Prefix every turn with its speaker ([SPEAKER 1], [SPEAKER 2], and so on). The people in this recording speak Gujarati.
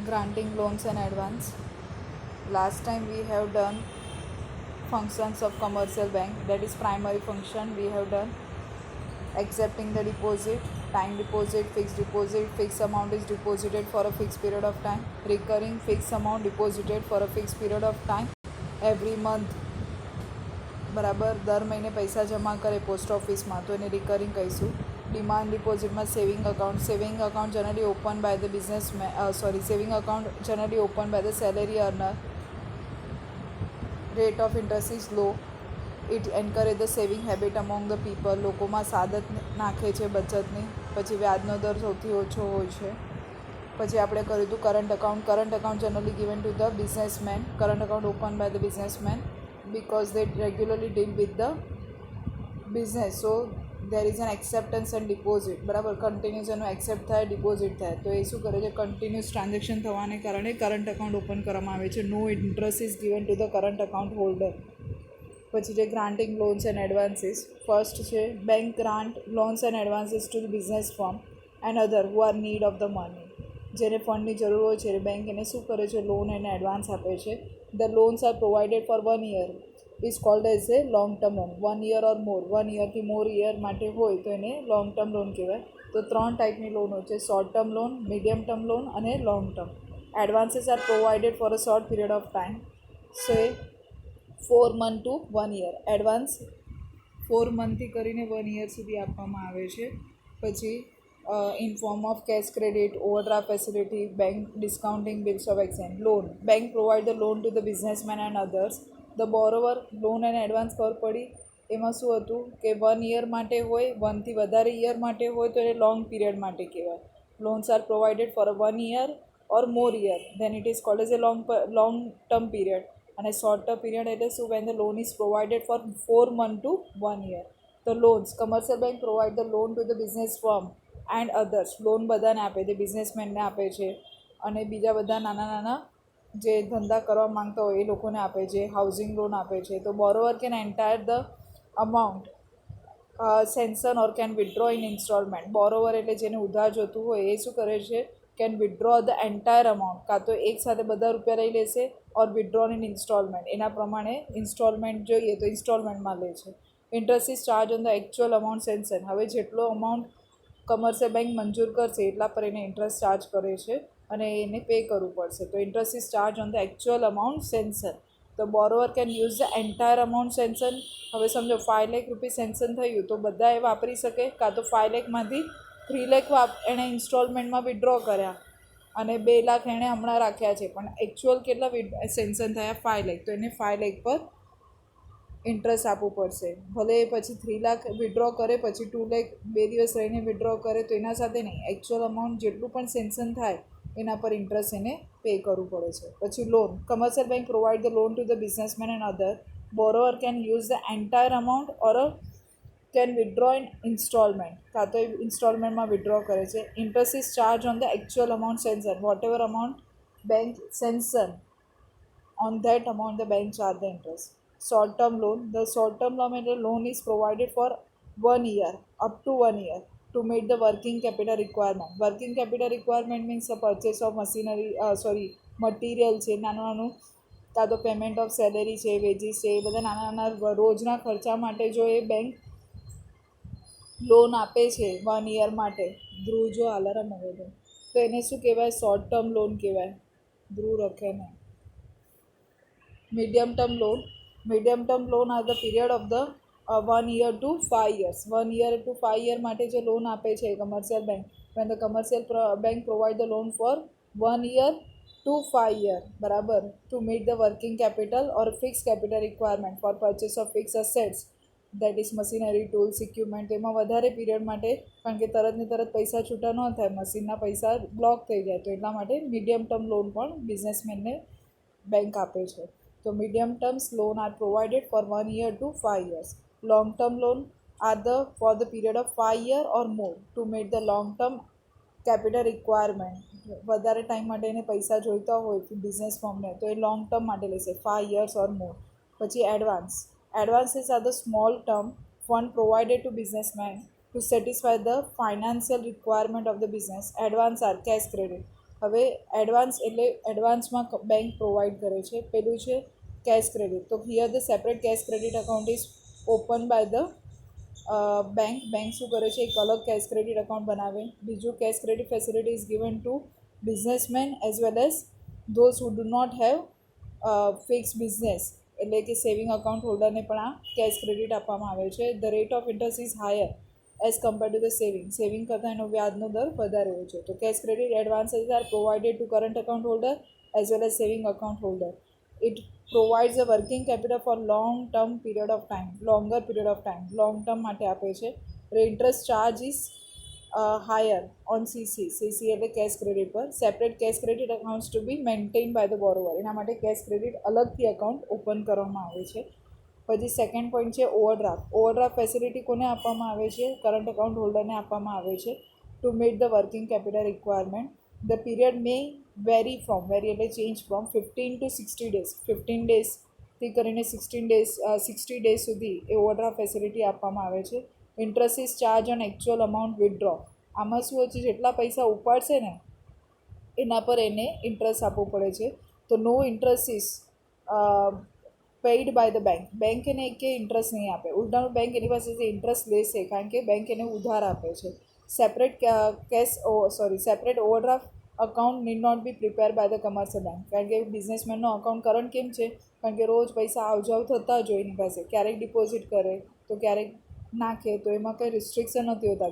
[SPEAKER 1] Granting loans and advance. Last time we have done functions of commercial bank, that is primary function. We have done accepting the deposit, time deposit, fixed amount is deposited for a fixed period of time, recurring fixed amount deposited for a fixed period of time every month. બરાબર, દર મહિને પૈસા જમા કરે પોસ્ટ ઓફિસમાં તો એને રિકરિંગ કહીશું. ડિમાન્ડ ડિપોઝિટમાં saving account generally open by the saving account generally open by the salary earner. Rate of interest is low. It encourage the saving habit among the people. લોકોમાં સાદત નાખે છે બચતની. પછી વ્યાજનો દર સૌથી ઓછો હોય છે. પછી આપણે કર્યું હતું current account generally given to the businessman. Current account open by the businessman because they regularly deal with the business, so there is an acceptance and deposit. બરાબર, કન્ટિન્યુઅસ એનું એક્સેપ્ટ થાય, ડિપોઝિટ થાય, તો એ શું કરે છે, કન્ટિન્યુઅસ ટ્રાન્ઝેક્શન થવાને કારણે કરંટ અકાઉન્ટ ઓપન કરવામાં આવે છે. No interest is given to the current account holder. પછી છે granting loans and advances. First છે bank grant loans and advances to the business firm and other who are need of the money. જેને ફંડની જરૂર હોય છે બેંક એને શું કરે છે, લોન એને એડવાન્સ આપે છે. The loans are provided for 1 year is called as a long term loan. 1 year or more, 1 year થી મોર યર માટે હોય તો એને લોંગ ટર્મ લોન કહેવાય. તો 3 ટાઈપની લોન હોય છે, short term loan, medium term loan અને long term. Advances are provided for a short period of time, say 4 month to 1 year. Advance 4 મંથથી કરીને 1 year સુધી આપવામાં આવે છે. પછી in form of cash credit, overdraft facility, bank discounting, bills of exchange. Loan. Bank provide the loan to the businessman and others. The borrower loan and advance ખબર પડી. એમાં શું હતું કે 1 year માટે હોય, 1થી વધારે યર માટે હોય તો એ લોંગ પીરિયડ માટે કહેવાય. Loans are provided for 1 year or more year, then it is called as a long term period. અને શોર્ટ ટર્મ પીરિયડ એટલે શું, when the loan is provided for 4 month to 1 year. તો loans, commercial bank provide the loan to the business firm and others. Loan બધાને આપે છે, બિઝનેસમેનને આપે છે અને બીજા બધા નાના જે ધંધા કરવા માંગતા હોય એ લોકોને આપે છે. હાઉસિંગ લોન આપે છે. તો borrower can entire the amount sanction or can withdraw in instalment. Borrower એટલે જેને ઉધાર જોતું હોય એ શું કરે છે, can withdraw the entire amount. કાં તો એક સાથે બધા રૂપિયા લઈ લેશે ઓર વિથડ્રોન ઇન ઇન્સ્ટોલમેન્ટ. એના પ્રમાણે ઇન્સ્ટોલમેન્ટ જોઈએ તો ઇન્સ્ટોલમેન્ટમાં લે છે. Interest is charge on the actual amount sanction. હવે જેટલો અમાઉન્ટ કમર્શિયલ બેંક મંજૂર કરશે એટલા પર એને ઇન્ટરેસ્ટ ચાર્જ કરે છે અને એને પે કરવું પડશે. તો interest is charge on the actual amount sanction. તો borrower can use the entire amount sanction. હવે સમજો 5 લાખ રૂપીસ સેન્શન થયું તો બધા એ વાપરી શકે, કાં તો 5 લાખમાંથી 3 લાખ એણે ઇન્સ્ટોલમેન્ટમાં વિથડ્રો કર્યા અને 2 લાખ એણે હમણાં રાખ્યા છે, પણ એકચ્યુઅલ કેટલા સેન્શન થયા, 5 લાખ. તો એને 5 લાખ પર ઇન્ટરેસ્ટ આપવું પડશે. ભલે પછી 3 લાખ વિથડ્રો કરે, પછી 2 લાખ 2 દિવસ રહીને વિથડ્રો કરે, તો એના સાથે નહીં, એકચ્યુઅલ અમાઉન્ટ જેટલું પણ સેન્શન થાય એના પર ઇન્ટરેસ્ટ એને પે કરવું પડે છે. પછી loan. Commercial bank provide the loan to the businessman and other. Borrower can use the entire amount or can withdraw in instalment. કાં તો ઇન્સ્ટોલમેન્ટમાં વિથડ્રો કરે છે. Interest is charge on the actual amount sanction. Whatever amount bank sanction on that amount the bank charge the interest. Short term loan. The short term loan is provided for 1 year, up to 1 year, to meet the working capital requirement. Working capital requirement means the purchase of material છે, નાનું કાં તો પેમેન્ટ ઓફ સેલેરી છે, વેજીસ છે, એ બધા નાના રોજના ખર્ચા માટે જો એ બેંક લોન આપે છે 1 year માટે. ધ્રુવ જો અલાર્મ આવે તો એને શું કહેવાય, શોર્ટ ટર્મ લોન કહેવાય. ધ્રુવ રખે ને. Medium term loan are the period of the 1 year to 5 years. 1 year to 5 year માટે જે લોન આપે છે commercial bank, when the commercial bank provide the loan for 1 year to 5 year, બરાબર, to meet the working capital or fixed capital requirement for purchase of fixed assets, that is machinery, tools, equipment. એમાં વધારે પીરિયડ માટે, કારણ કે તરત ને તરત પૈસા છૂટા ન થાય, મશીનના પૈસા બ્લોક થઈ જાય, તો એટલા માટે મીડિયમ ટર્મ લોન પણ બિઝનેસમેનને બેંક આપે છે. So medium terms loan are provided for 1 year to 5 years. Long term loan are for the period of 5 year or more to meet the long term capital requirement. વધારે ટાઈમ માટે એને પૈસા જોઈતા હોય બિઝનેસ ફર્મને તો એ લોંગ ટર્મ માટે લેશે, 5 years or more. પછી advances are the small term fund provided two businessman to satisfy the financial requirement of the business. Advance are cash credit. હવે એડવાન્સ એટલે એડવાન્સમાં બેંક પ્રોવાઈડ કરે છે. પેલું છે કેશ ક્રેડિટ. તો here the separate cash credit account is open by the bank શું કરે છે, એક અલગ કેશ ક્રેડિટ અકાઉન્ટ બનાવે. બીજું, cash credit facility is given to businessman as well as those who do not have fix business, એટલે કે સેવિંગ અકાઉન્ટ હોલ્ડરને પણ આ કેશ ક્રેડિટ આપવામાં આવે છે. The rate of interest is higher as compare to the saving કરતાં એનો વ્યાજનો દર વધારે હોય છે. તો cash credit advances are provided to current account holder as well as saving account holder. It provides a working capital for long term period of time, longer period of time, long term માટે આપે છે. Interest charge is higher on CC એટલે કેશ ક્રેડિટ પર. Separate cash credit accounts to be maintain by the borrower, એના માટે કેશ ક્રેડિટ અલગથી અકાઉન્ટ ઓપન કરવામાં આવે છે. પછી સેકન્ડ પોઈન્ટ છે ઓવરડ્રાફ્ટ. ઓવરડ્રાફ્ટ ફેસિલિટી કોને આપવામાં આવે છે? કરંટ અકાઉન્ટ હોલ્ડરને આપવામાં આવે છે to meet the working capital requirement. The period May very એટલે ચેન્જ ફ્રોમ 15 to 60 days, 15 ડેઝથી કરીને 60 ડેઝ સુધી એ ઓવરડ્રાફ્ટ ફેસિલિટી આપવામાં આવે છે. Interest is charge on actual amount withdraw. આમાં શું હોય છે, જેટલા પૈસા ઉપાડશે ને એના પર એને ઇન્ટરેસ્ટ આપવો પડે છે. તો no interest is paid by the bank એને એક ઇન્ટરેસ્ટ નહીં આપે. ઉલટાનું બેંક એની પાસેથી ઇન્ટરેસ્ટ લેશે, કારણ કે બેંક એને ઉધાર આપે છે. Separate overdraft account need not be prepare by the commercial bank, કારણ કે બિઝનેસમેનનો અકાઉન્ટ કરંટ કેમ છે? કારણ કે રોજ પૈસા આવજાવ થતા જ હોય એની પાસે, ક્યારેક ડિપોઝિટ કરે તો ક્યારેક નાખે, તો એમાં કંઈ રિસ્ટ્રિક્શન નથી હોતા.